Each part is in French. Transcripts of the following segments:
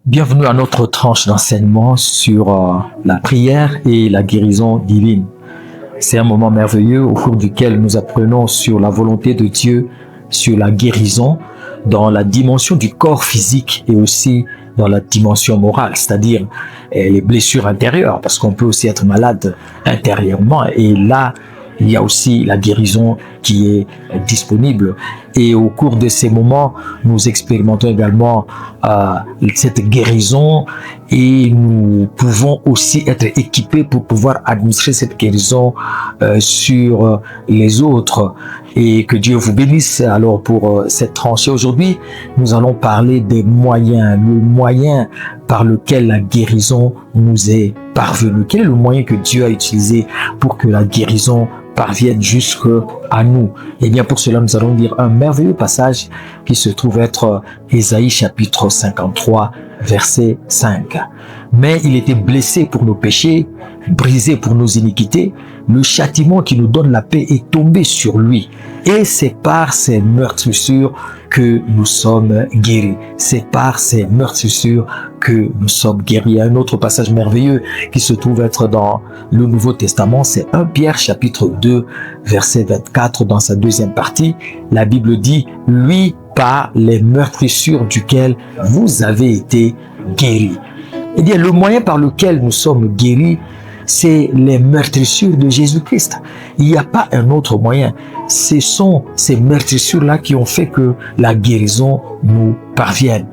Bienvenue à notre tranche d'enseignement sur la prière et la guérison divine. C'est un moment merveilleux au cours duquel nous apprenons sur la volonté de Dieu, sur la guérison dans la dimension du corps physique et aussi dans la dimension morale, c'est-à-dire les blessures intérieures, parce qu'on peut aussi être malade intérieurement. Et là, il y a aussi la guérison qui est disponible. Et au cours de ces moments, nous expérimentons également cette guérison et nous pouvons aussi être équipés pour pouvoir administrer cette guérison sur les autres. Et que Dieu vous bénisse. Alors pour cette tranchée aujourd'hui, nous allons parler des moyens, le moyen par lequel la guérison nous est parvenue. Quel est le moyen que Dieu a utilisé pour que la guérison parvienne jusqu'à nous? Et bien pour cela, nous allons lire un merveilleux passage qui se trouve être Ésaïe chapitre 53, verset 5. Mais il était blessé pour nos péchés, brisé pour nos iniquités. Le châtiment qui nous donne la paix est tombé sur lui. Et c'est par ses meurtrissures que nous sommes guéris. C'est par ces meurtrissures que nous sommes guéris. Il y a un autre passage merveilleux qui se trouve être dans le Nouveau Testament. C'est 1 Pierre chapitre 2, verset 24. Dans sa deuxième partie, la Bible dit « Lui, par les meurtrissures duquel vous avez été guéris ». Eh bien, le moyen par lequel nous sommes guéris, c'est les meurtrissures de Jésus-Christ. Il n'y a pas un autre moyen. Ce sont ces meurtrissures-là qui ont fait que la guérison nous parvienne.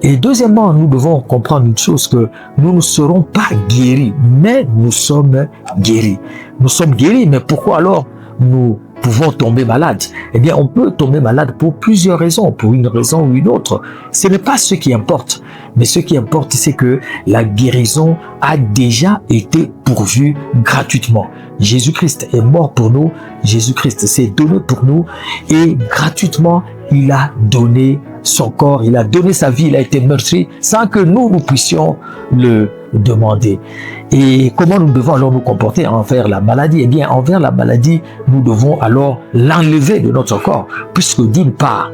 Et deuxièmement, nous devons comprendre une chose, que nous ne serons pas guéris, mais nous sommes guéris. Nous sommes guéris, mais pourquoi alors nous pouvons tomber malades? Eh bien, on peut tomber malade pour plusieurs raisons, pour une raison ou une autre. Ce n'est pas ce qui importe. Mais ce qui importe, c'est que la guérison a déjà été pourvue gratuitement. Jésus-Christ est mort pour nous. Jésus-Christ s'est donné pour nous. Et gratuitement, il a donné son corps, il a donné sa vie, il a été meurtri sans que nous puissions le demander. Et comment nous devons alors nous comporter envers la maladie? Eh bien, envers la maladie, nous devons alors l'enlever de notre corps, puisque d'une part,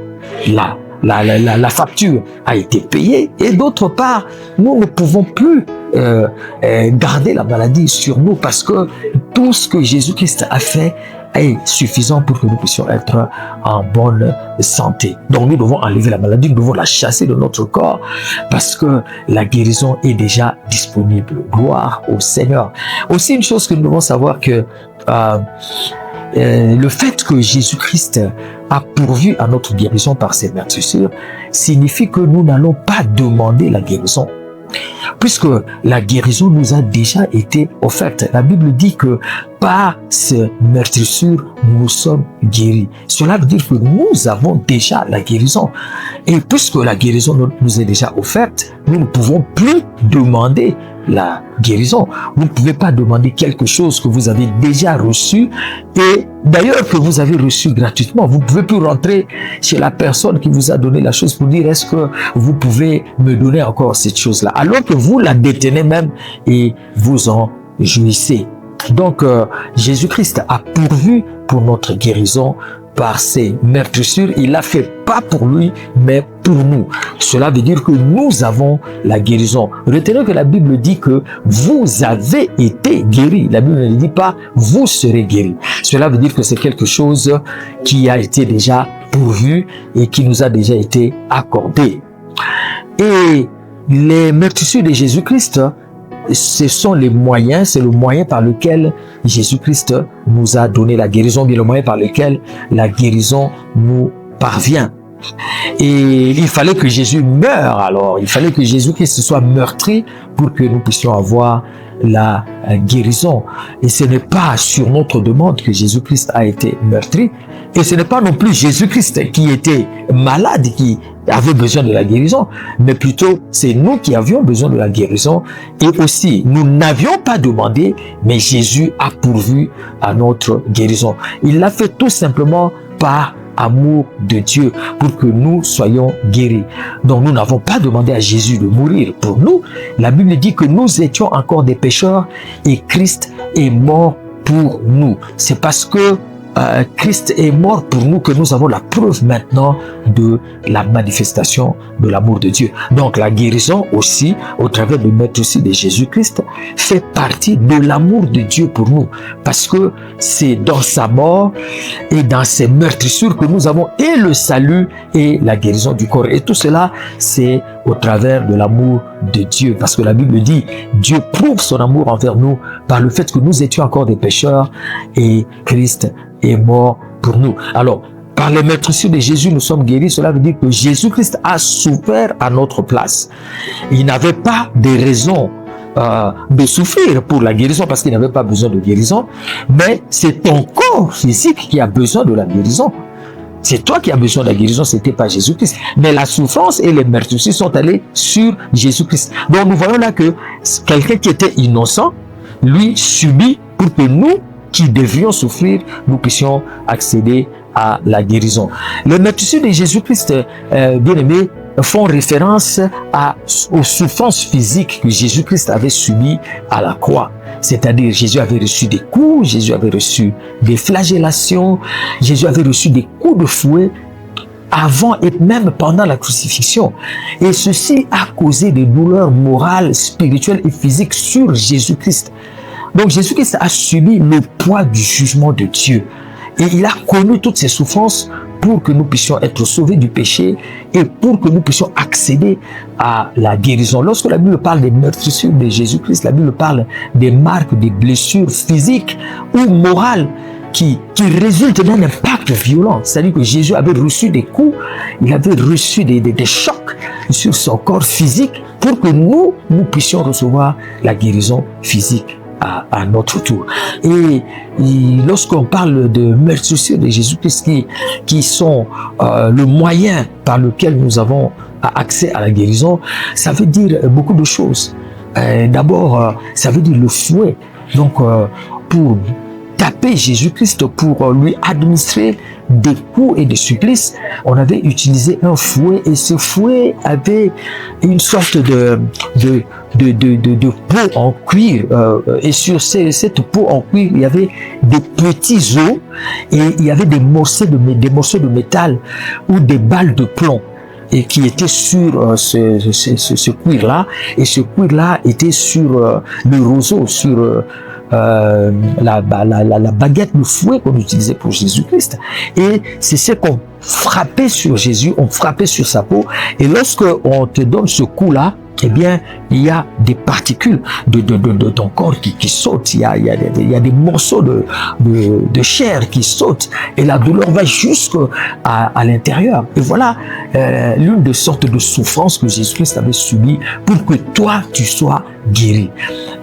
la facture a été payée et d'autre part, nous ne pouvons plus garder la maladie sur nous, parce que tout ce que Jésus-Christ a fait est suffisant pour que nous puissions être en bonne santé. Donc nous devons enlever la maladie, nous devons la chasser de notre corps, parce que la guérison est déjà disponible. Gloire au Seigneur. Aussi une chose que nous devons savoir, que le fait que Jésus-Christ a pourvu à notre guérison par ses meurtrissures signifie que nous n'allons pas demander la guérison, puisque la guérison nous a déjà été offerte. La Bible dit que par ces meurtrissures, nous sommes guéris. Cela veut dire que nous avons déjà la guérison. Et puisque la guérison nous est déjà offerte, nous ne pouvons plus demander la guérison. Vous ne pouvez pas demander quelque chose que vous avez déjà reçu, et d'ailleurs que vous avez reçu gratuitement. Vous ne pouvez plus rentrer chez la personne qui vous a donné la chose pour dire: est-ce que vous pouvez me donner encore cette chose-là, alors que vous la détenez même et vous en jouissez. Donc Jésus-Christ a pourvu pour notre guérison par ses meurtrissures. Il l'a fait pas pour lui, mais pour nous. Cela veut dire que nous avons la guérison. Retenez que la Bible dit que vous avez été guéris. La Bible ne dit pas vous serez guéris. Cela veut dire que c'est quelque chose qui a été déjà pourvu et qui nous a déjà été accordé. Et les meurtrissures de Jésus-Christ, ce sont les moyens, c'est le moyen par lequel Jésus-Christ nous a donné la guérison, bien le moyen par lequel la guérison nous parvient. Et il fallait que Jésus meure alors, il fallait que Jésus-Christ soit meurtri pour que nous puissions avoir la guérison. Et ce n'est pas sur notre demande que Jésus-Christ a été meurtri, et ce n'est pas non plus Jésus-Christ qui était malade, qui avait besoin de la guérison, mais plutôt c'est nous qui avions besoin de la guérison, et aussi nous n'avions pas demandé, mais Jésus a pourvu à notre guérison. Il l'a fait tout simplement par amour de Dieu, pour que nous soyons guéris. Donc nous n'avons pas demandé à Jésus de mourir pour nous. La Bible dit que nous étions encore des pécheurs et Christ est mort pour nous. C'est parce que Christ est mort pour nous, que nous avons la preuve maintenant de la manifestation de l'amour de Dieu. Donc la guérison aussi, au travers du meurtrissure de Jésus-Christ, fait partie de l'amour de Dieu pour nous. Parce que c'est dans sa mort et dans ses meurtrissures que nous avons et le salut et la guérison du corps. Et tout cela, c'est au travers de l'amour de Dieu. Parce que la Bible dit, Dieu prouve son amour envers nous par le fait que nous étions encore des pécheurs et Christ est mort pour nous. Alors, par les meurtrissures de Jésus, nous sommes guéris. Cela veut dire que Jésus-Christ a souffert à notre place. Il n'avait pas de raison de souffrir pour la guérison parce qu'il n'avait pas besoin de guérison, mais c'est ton corps physique qui a besoin de la guérison. C'est toi qui as besoin de la guérison, c'était pas Jésus-Christ. Mais la souffrance et les meurtrissures sont allés sur Jésus-Christ. Donc nous voyons là que quelqu'un qui était innocent, lui subit pour que nous, qui devrions souffrir, nous puissions accéder à la guérison. Les meurtrissures de Jésus-Christ, bien-aimés, font référence aux souffrances physiques que Jésus-Christ avait subies à la croix. C'est-à-dire, Jésus avait reçu des coups, Jésus avait reçu des flagellations, Jésus avait reçu des coups de fouet avant et même pendant la crucifixion. Et ceci a causé des douleurs morales, spirituelles et physiques sur Jésus-Christ. Donc Jésus-Christ a subi le poids du jugement de Dieu. Et il a connu toutes ces souffrances pour que nous puissions être sauvés du péché et pour que nous puissions accéder à la guérison. Lorsque la Bible parle des meurtrissures de Jésus-Christ, la Bible parle des marques, des blessures physiques ou morales qui résultent d'un impact violent. C'est-à-dire que Jésus avait reçu des coups, il avait reçu des chocs sur son corps physique pour que nous puissions recevoir la guérison physique à notre tour. Et lorsqu'on parle de meurtrissures de Jésus-Christ qui sont le moyen par lequel nous avons accès à la guérison, ça veut dire beaucoup de choses. D'abord, ça veut dire le fouet. Donc, pour taper Jésus-Christ, pour lui administrer des coups et des supplices, on avait utilisé un fouet et ce fouet avait une sorte de peau en cuir et sur cette peau en cuir il y avait des petits os et il y avait des morceaux de métal ou des balles de plomb et qui étaient sur ce cuir-là, et ce cuir-là était sur le roseau, sur la baguette, le fouet qu'on utilisait pour Jésus-Christ. Et c'est ce qu'on frappait sur Jésus, on frappait sur sa peau. Et lorsque on te donne ce coup-là, eh bien, il y a des particules de ton corps qui sautent. Il y a des morceaux de chair qui sautent. Et la douleur va jusqu'à l'intérieur. Et voilà l'une des sortes de souffrances que Jésus-Christ avait subies pour que toi, tu sois guéri.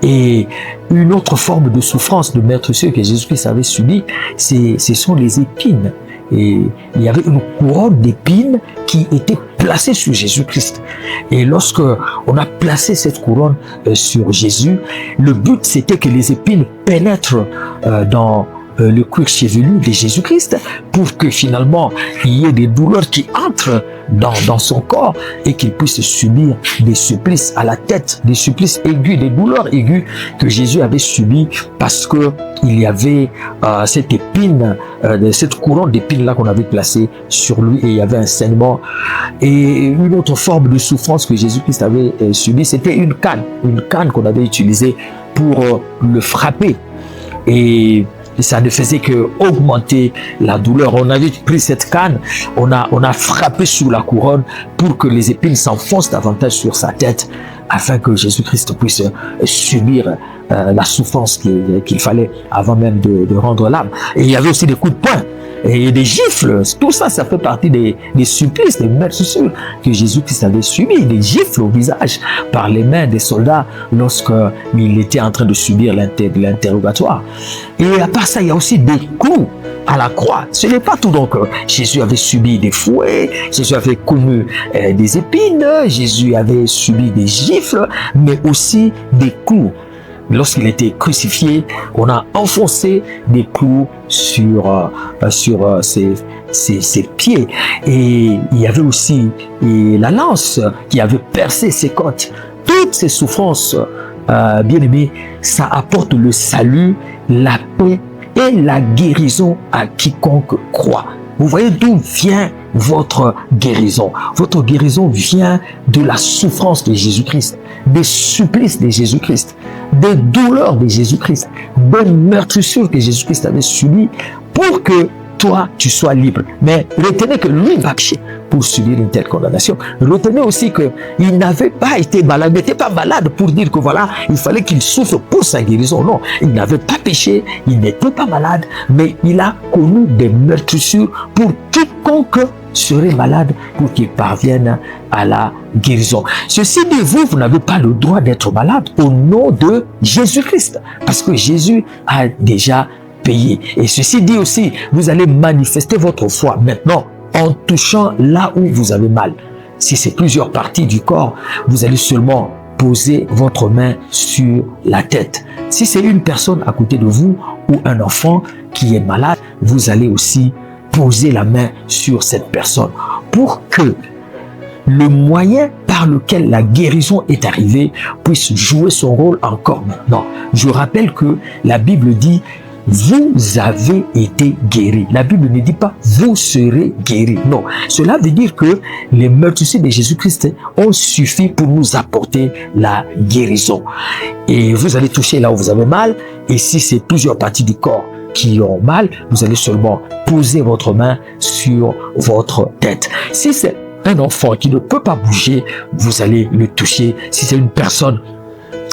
Et une autre forme de souffrance, de meurtrissure que Jésus-Christ avait subie, ce sont les épines. Et il y avait une couronne d'épines qui était placée sur Jésus-Christ. Et lorsque on a placé cette couronne sur Jésus, le but c'était que les épines pénètrent dans le cuir chevelu de Jésus-Christ pour que finalement il y ait des douleurs qui entrent dans son corps et qu'il puisse subir des supplices à la tête, des supplices aigus, des douleurs aiguës que Jésus avait subies parce que il y avait cette épine, cette couronne d'épines là qu'on avait placée sur lui et il y avait un saignement. Et une autre forme de souffrance que Jésus-Christ avait subie, c'était une canne qu'on avait utilisée pour le frapper. Et ça ne faisait que augmenter la douleur. On avait pris cette canne, on a frappé sur la couronne pour que les épines s'enfoncent davantage sur sa tête afin que Jésus-Christ puisse subir la souffrance qu'il fallait avant même de rendre l'âme. Et il y avait aussi des coups de poing et des gifles. Tout ça, ça fait partie des supplices, des meurtrissures que Jésus-Christ avait subi, des gifles au visage par les mains des soldats lorsqu'il était en train de subir l'interrogatoire. Et à part ça, il y a aussi des coups à la croix. Ce n'est pas tout. Donc, Jésus avait subi des fouets, Jésus avait connu des épines, Jésus avait subi des gifles, mais aussi des coups. Lorsqu'il était crucifié, on a enfoncé des clous sur ses pieds. Et il y avait aussi la lance qui avait percé ses côtes. Toutes ces souffrances, bien aimées, ça apporte le salut, la paix et la guérison à quiconque croit. Vous voyez d'où vient votre guérison. Votre guérison vient de la souffrance de Jésus-Christ, des supplices de Jésus-Christ, des douleurs de Jésus-Christ, des meurtrissures que Jésus-Christ avait subies pour que toi, tu sois libre. Mais retenez que lui va pécher pour subir une telle condamnation. Retenez aussi qu'il n'avait pas été malade, n'était pas malade pour dire que voilà, il fallait qu'il souffre pour sa guérison. Non, il n'avait pas péché, il n'était pas malade, mais il a connu des meurtrissures pour quiconque serait malade pour qu'il parvienne à la guérison. Ceci dit, vous n'avez pas le droit d'être malade au nom de Jésus-Christ, parce que Jésus a déjà payé. Et ceci dit aussi, vous allez manifester votre foi maintenant en touchant là où vous avez mal. Si c'est plusieurs parties du corps, vous allez seulement poser votre main sur la tête. Si c'est une personne à côté de vous ou un enfant qui est malade, vous allez aussi poser la main sur cette personne pour que le moyen par lequel la guérison est arrivée puisse jouer son rôle encore maintenant. Je rappelle que la Bible dit vous avez été guéris. La Bible ne dit pas vous serez guéris. Non, cela veut dire que les meurtrissures de Jésus-Christ ont suffi pour nous apporter la guérison. Et vous allez toucher là où vous avez mal. Et si c'est plusieurs parties du corps qui ont mal, vous allez seulement poser votre main sur votre tête. Si c'est un enfant qui ne peut pas bouger, vous allez le toucher. Si c'est une personne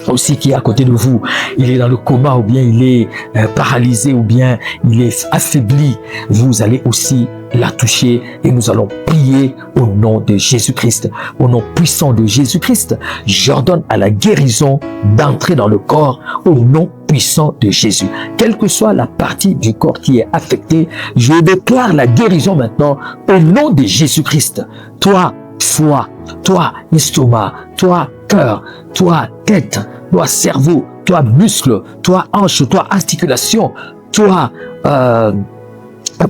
aussi qui est à côté de vous, il est dans le coma ou bien il est paralysé ou bien il est affaibli, vous allez aussi la toucher et nous allons prier au nom de Jésus-Christ. Au nom puissant de Jésus-Christ, j'ordonne à la guérison d'entrer dans le corps au nom puissant de Jésus. Quelle que soit la partie du corps qui est affectée, je déclare la guérison maintenant au nom de Jésus-Christ. Toi, foie, toi, estomac, toi, cœur, toi, tête, toi, cerveau, toi, muscle, toi, hanche, toi, articulation, toi,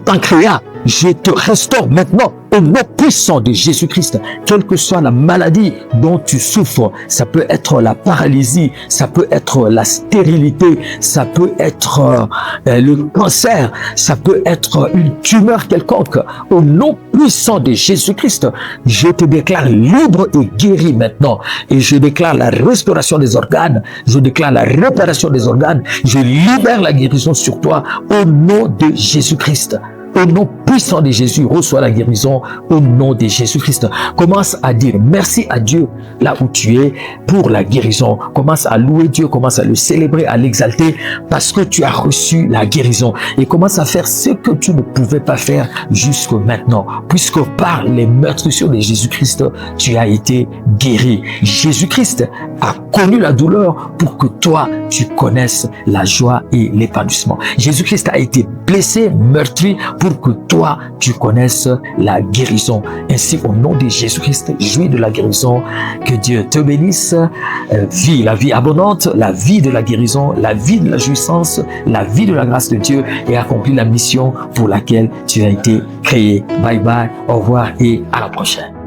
pancréas, je te restaure maintenant au nom puissant de Jésus-Christ. Quelle que soit la maladie dont tu souffres, ça peut être la paralysie, ça peut être la stérilité, ça peut être le cancer, ça peut être une tumeur quelconque. Au nom puissant de Jésus-Christ, je te déclare libre et guéri maintenant. Et je déclare la restauration des organes, je déclare la réparation des organes, je libère la guérison sur toi au nom de Jésus-Christ. Au nom puissant de Jésus, reçois la guérison au nom de Jésus-Christ. Commence à dire merci à Dieu là où tu es pour la guérison. Commence à louer Dieu, commence à le célébrer, à l'exalter parce que tu as reçu la guérison. Et commence à faire ce que tu ne pouvais pas faire jusque maintenant. Puisque par les meurtrissures de Jésus-Christ, tu as été guéri. Jésus-Christ a connu la douleur pour que toi, tu connaisses la joie et l'épanouissement. Jésus-Christ a été blessé, meurtri pour que toi, tu connaisses la guérison. Ainsi, au nom de Jésus-Christ, jouis de la guérison. Que Dieu te bénisse. Vis la vie abondante, la vie de la guérison, la vie de la jouissance, la vie de la grâce de Dieu et accomplis la mission pour laquelle tu as été créé. Bye bye, au revoir et à la prochaine.